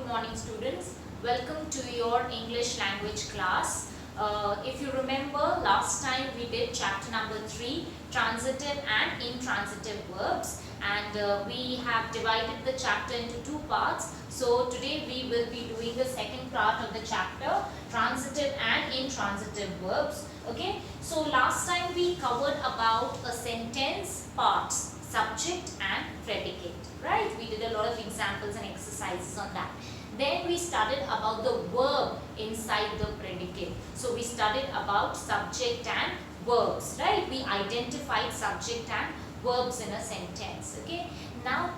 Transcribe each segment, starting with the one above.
morning students. Welcome to your English language class. If you remember, last time we did chapter number 3, transitive and intransitive verbs, and we have divided the chapter into two parts. So today we will be doing the second part of the chapter, transitive and intransitive verbs. Okay, so last time we covered about a sentence parts, subject and predicate, right? We did a lot of examples and exercises on that. Then we studied about the verb inside the predicate. So we studied about subject and verbs, right? We identified subject and verbs in a sentence. Okay, now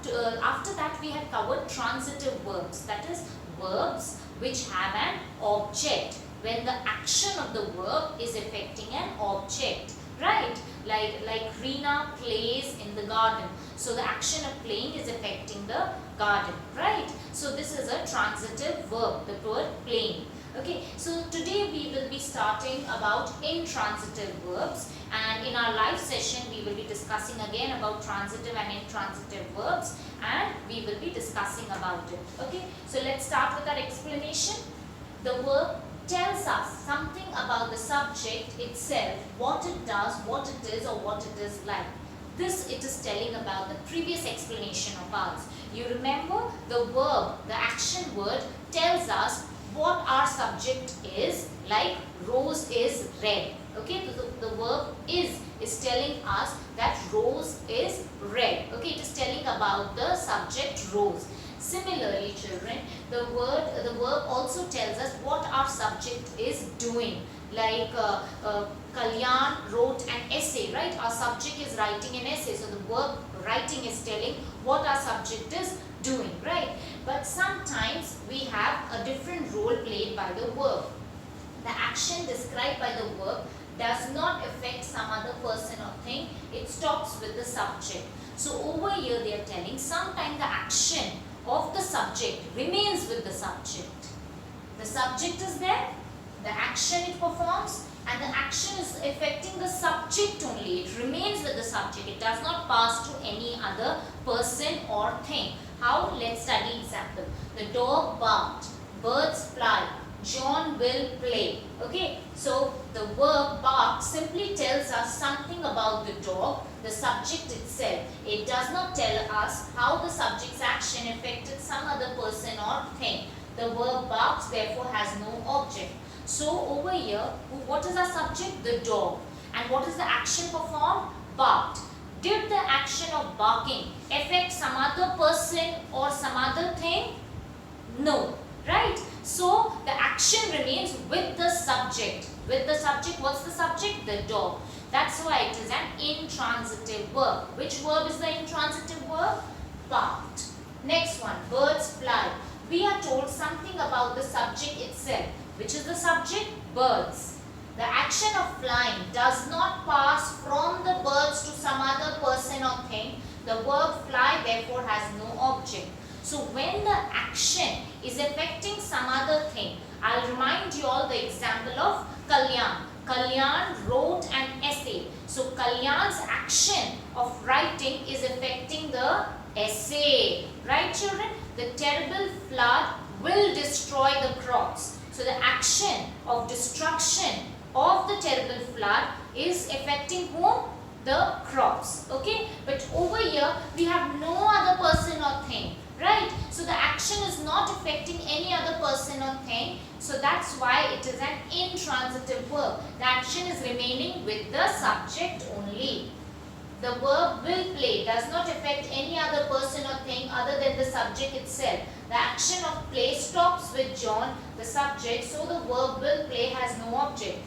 after that we had covered transitive verbs, that is verbs which have an object, when the action of the verb is affecting an object, right? Like Reena plays in the garden. So the action of playing is affecting the garden, right? So this is a transitive verb, the word playing. Okay, so today we will be starting about intransitive verbs, and in our live session we will be discussing again about transitive and intransitive verbs, and we will be discussing about it. Okay, so let's start with our explanation. The verb tells us something about the subject itself, what it does, what it is, or what it is like. This it is telling about the previous explanation of ours. You remember the verb, the action word tells us what our subject is, like rose is red. Okay, the verb is telling us that rose is red. Okay, it is telling about the subject rose. Similarly, children, the verb also tells us what our subject is doing. Like Kalyan wrote an essay, right? Our subject is writing an essay. So the verb writing is telling what our subject is doing, right? But sometimes we have a different role played by the verb. The action described by the verb does not affect some other person or thing. It stops with the subject. So over here they are telling sometimes the action of the subject remains with the subject. The subject is there, the action it performs, and the action is affecting the subject only. It remains with the subject. It does not pass to any other person or thing. How? Let's study example. The dog barked, birds fly, John will play. Okay, so the verb bark simply tells us something about the dog, the subject itself. It does not tell us how the subject's action affected some other person or thing. The verb barks therefore has no object. So over here, what is our subject? The dog. And what is the action performed? Barked. Did the action of barking affect some other person or some other thing? No. Right? So the action remains with the subject. With the subject, what's the subject? The dog. That's why it is an intransitive verb. Which verb is the intransitive verb? Barked. Next one, birds fly. We are told something about the subject itself. Which is the subject? Birds. The action of flying does not pass from the birds to some other person or thing. The verb fly therefore has no object. So when the action is affecting some other thing, I'll remind you all the example of Kalyan. Kalyan wrote an essay. So Kalyan's action of writing is affecting the essay. Right, children? The terrible flood will destroy the crops. So the action of destruction of the terrible flood is affecting whom? The crops. Okay? But over here we have no other person or thing. Right? So the action is not affecting any other person or thing. So that's why it is an intransitive verb. The action is remaining with the subject only. The verb will play does not affect any other person or thing other than the subject itself. The action of play stops with John, the subject, so the verb will play has no object.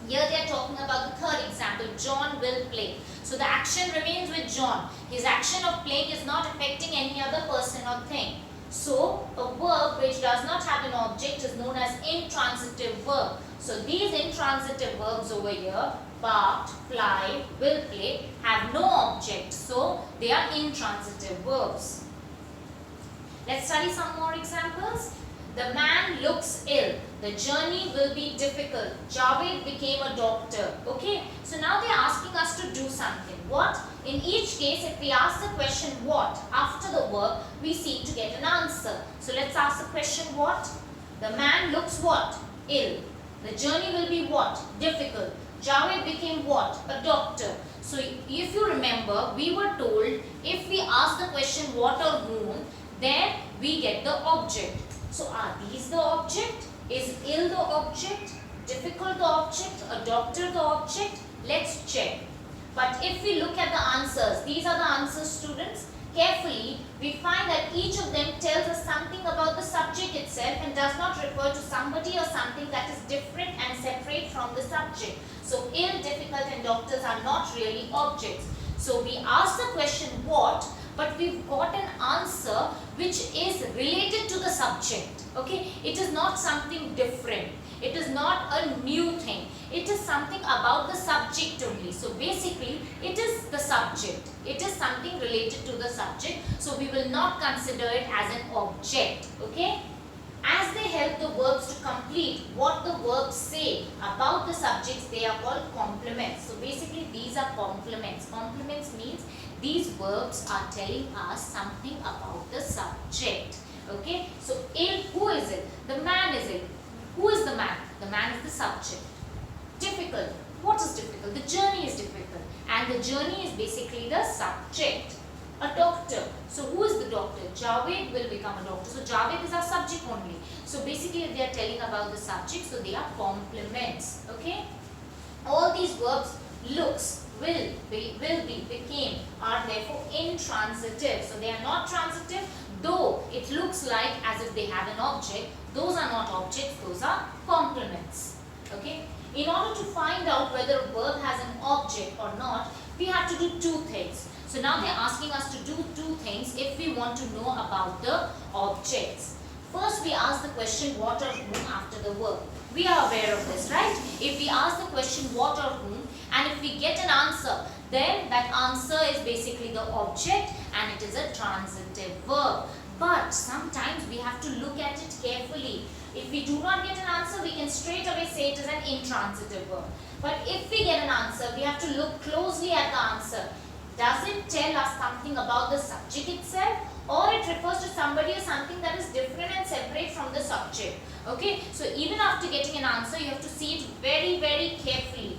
Here they are talking about the third example, John will play. So the action remains with John. His action of playing is not affecting any other person or thing. So a verb which does not have an object is known as intransitive verb. So these intransitive verbs over here, barked, fly, will play, have no object. So they are intransitive verbs. Let's study some more examples. The man looks ill. The journey will be difficult. Javed became a doctor. Okay. So now they are asking us to do something. What? In each case, if we ask the question what after the verb, we seek to get an answer. So let's ask the question what? The man looks what? Ill. The journey will be what? Difficult. Javed became what? A doctor. So if you remember, we were told if we ask the question what or whom, then we get the object. So are these the object? Is ill the object? Difficult the object? A doctor the object? Let's check. But if we look at the answers, these are the answers, students. Carefully, we find that each of them tells us something about the subject itself and does not refer to somebody or something that is different and separate from the subject. So ill, difficult and doctors are not really objects. So we ask the question what, but we've got an answer which is related to the subject. Okay, it is not something different. It is not a new thing. It is something about the subject only. So basically, it is the subject. It is something related to the subject. So we will not consider it as an object. Okay. As they help the verbs to complete what the verbs say about the subjects, they are called complements. So basically, these are complements. Complements means these verbs are telling us something about the subject. Okay. So ill, who is it? The man is ill. Who is the man? The man is the subject. Difficult. What is difficult? The journey is difficult. And the journey is basically the subject. A doctor. So who is the doctor? Javed will become a doctor. So Javed is our subject only. So basically they are telling about the subject. So they are complements. Okay. All these verbs looks, will be, became are therefore intransitive. So they are not transitive. Though it looks like as if they have an object, those are not objects, those are complements. Okay. In order to find out whether a verb has an object or not, we have to do two things. So now they are asking us to do two things if we want to know about the objects. First, we ask the question what or whom after the verb. We are aware of this, right? If we ask the question what or whom and if we get an answer, then that answer is basically the object and it is a transitive verb. But sometimes we have to look at it carefully. If we do not get an answer, we can straight away say it is an intransitive verb. But if we get an answer, we have to look closely at the answer. Does it tell us something about the subject itself, or it refers to somebody or something that is different and separate from the subject? Okay, so even after getting an answer, you have to see it very, very carefully.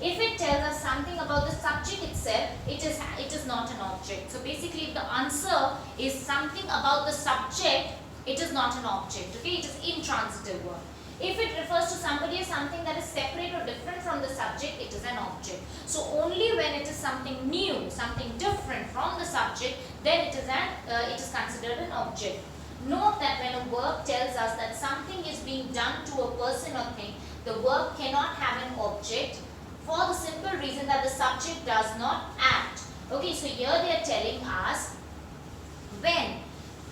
If it tells us something about the subject itself, it is not an object. So basically, if the answer is something about the subject, it is not an object. Okay, it is intransitive verb. If it refers to somebody or something that is separate or different from the subject, it is an object. So only when it is something new, something different from the subject, then it is considered an object. Note that when a verb tells us that something is being done to a person or thing, the verb cannot have an object for the simple reason that the subject does not act. Okay, so here they are telling us when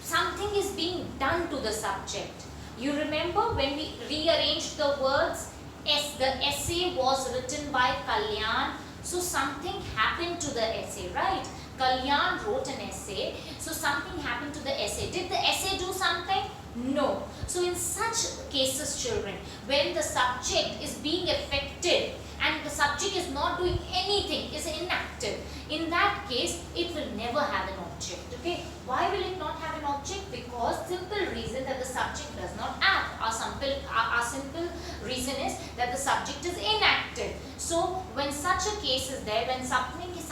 something is being done to the subject. You remember when we rearranged the words, the essay was written by Kalyan. So something happened to the essay, right? Kalyan wrote an essay. So something happened to the essay. Did the essay do something? No. So in such cases, children, when the subject is being affected and the subject is not doing anything, is inactive, in that case, it will never have an object. Okay? Why will it not have an object? Because simple reason that the subject does not act. Our simple reason is that the subject is inactive. So when such a case is there, when something is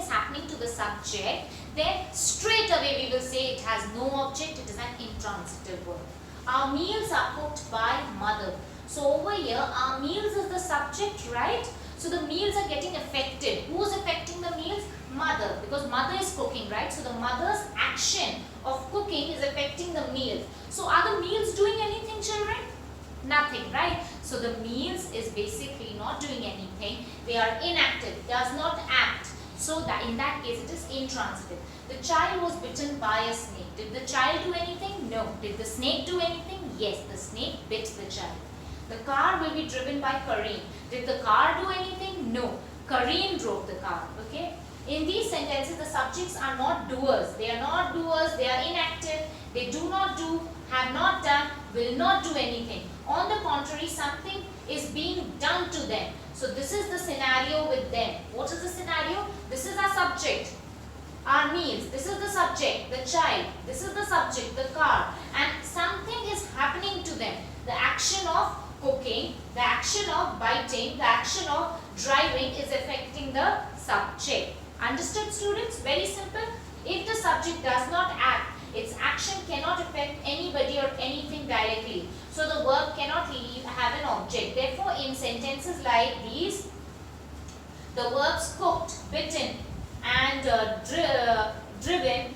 happening to the subject, then straight away we will say it has no object, it is an intransitive verb. Our meals are cooked by mother. So over here, our meals is the subject, right? So the meals are getting affected. Who is affecting the meals? Mother, because mother is cooking, right? So the mother's action of cooking is affecting the meals. So are the meals doing anything, children? Nothing, right? So the meals is basically not doing anything. They are inactive, does not act. So that in that case, it is intransitive. The child was bitten by a snake. Did the child do anything? No. Did the snake do anything? Yes, the snake bit the child. The car will be driven by Kareem. Did the car do anything? No. Kareem drove the car. Okay. In these sentences, the subjects are not doers. They are not doers. They are inactive. They do not do, have not done, will not do anything. On the contrary, something is being done to them. So this is the scenario with them. What is the scenario? This is our subject, our meals. This is the subject, the child. This is the subject, the car. And something is happening to them. The action of cooking, the action of biting, the action of driving is affecting the subject. Understood, students? Very simple. If the subject does not act, its action cannot affect anybody or anything directly. So the verb cannot have an object. Therefore, in sentences like these, the verbs cooked, bitten and driven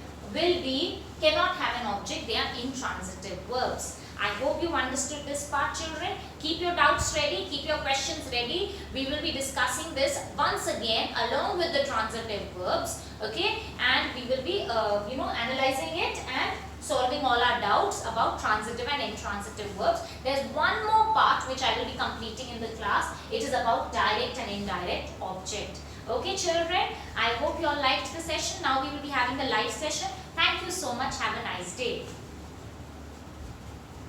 cannot have an object. They are intransitive verbs. I hope you understood this part, children. Keep your doubts ready, keep your questions ready. We will be discussing this once again along with the transitive verbs, okay? And we will be analyzing it and solving all our doubts about transitive and intransitive verbs. There's one more part which I will be completing in the class. It is about direct and indirect object. Okay, children, I hope you all liked the session. Now we will be having the live session. Thank you so much. Have a nice day.